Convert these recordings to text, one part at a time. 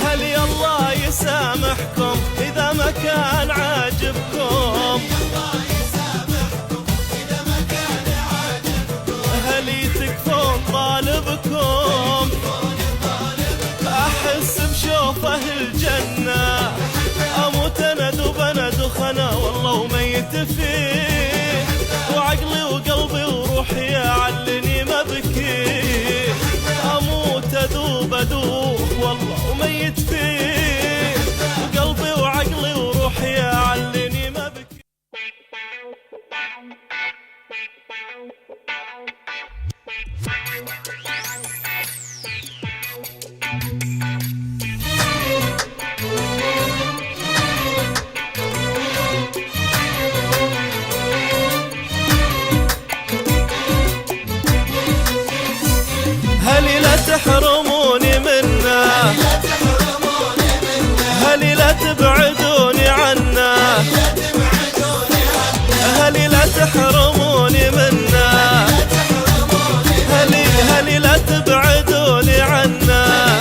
هلي الله يسامحكم إذا ما كان عاجبكم، هلي تكفون طالبكم، أحس بشوفه الجنة، أموت أنا ذوب أنا دخنا والله وميت فيه، وعقلي وقلبي وروحي يعلني ما بكي، أموت أذوب والله وميت فيه، وقلبي وعقلي وروحي يعلني ما بكي. هلي لا تحرموني منه، هلي لا تبعدوني عنه، هلي لا تحرموني منه، هلي لا تبعدوني عنه،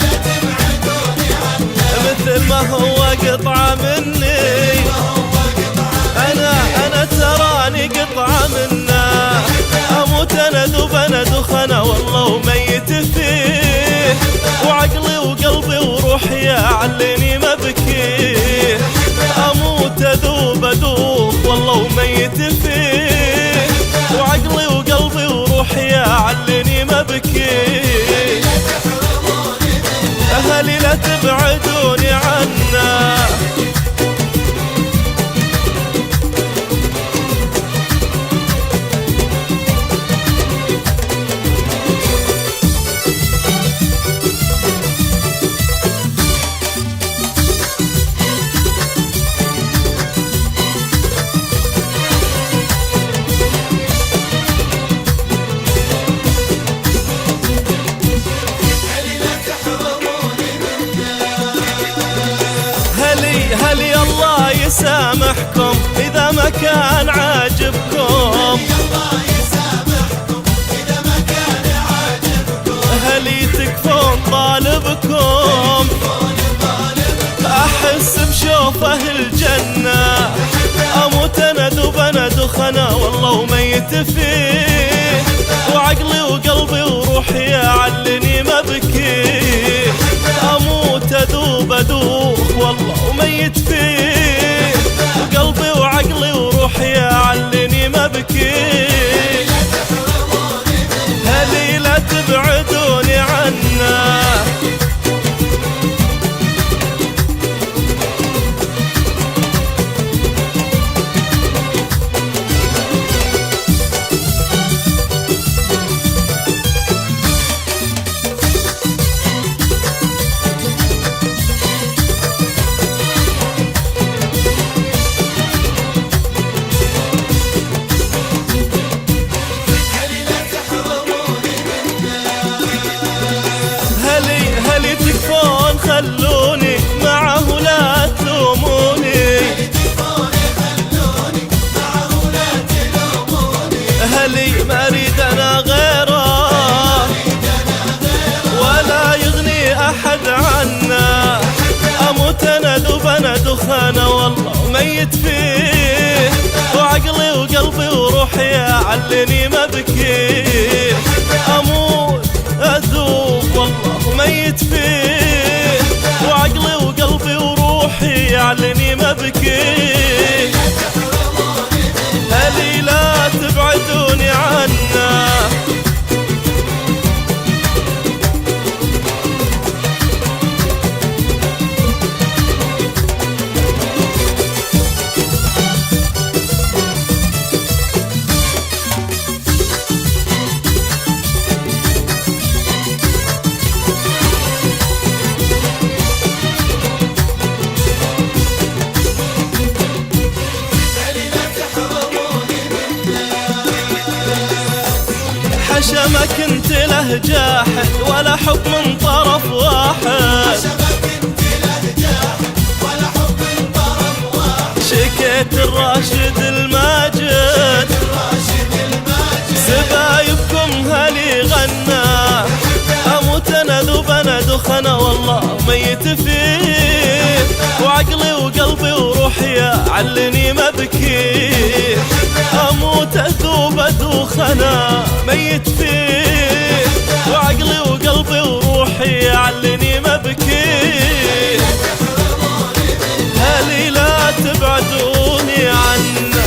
مثل ما هو قطعة مني، أنا تراني قطعة منه، أموت أنا ذوب أنا دخنا والله وميت فيه، وعقلي وقلبي وروحي يعلني ما بكيه، أموت أذوب والله وميت فيه، وعقلي وقلبي وروحي يعلني ما بكيه، أهلي لا تبعدوني عنه. هلي الله يسامحكم إذا ما كان عاجبكم، هلي تكفون طالبكم، أحس بشوفه الجنة، أموت أنا ذوب أنا دخنا والله وميت فيه، وعقلي وقلبي وروحي يعلني ما بكيه، أموت أذوب والله وميت فيه، وقلبي وعقلي وروحي يعلني ما بكيه، هلي لا تبعدوني عنه. هلي تكفون خلوني معه لا تلوموني، هلي ما اريد انا غيره ولا يغني احد عنا، اموت انا ذوب انا دخانه والله ميت فيه، وعقلي وقلبي وروحي يعلني ما بكيه، اموت اذوب والله ميت فيه، وعقلي وقلبي وروحي يعلني ما بكيه، هلي لا تبعدوني عنه. حشا ما كنت له جاحد ولا حب من طرف واحد، شكيت الراشد الماجد سبايبكم هلي غنى، أموت أنا ذوب انا دخنه والله ميت فيه، وعقلي وقلبي وروحي علني مبكي، اموت اذوب ادوخنا ميت فيه، وعقلي وقلبي وروحي علني مبكي. هلي لا تبعدوني عنه،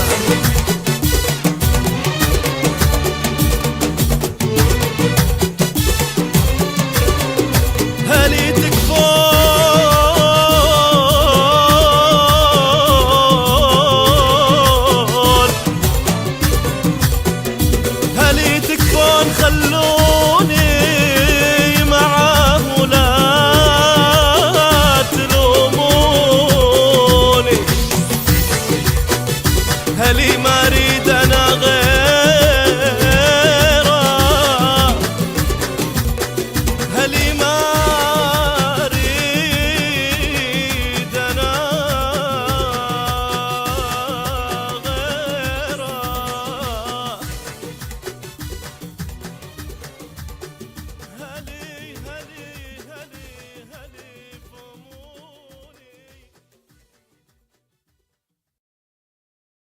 هلي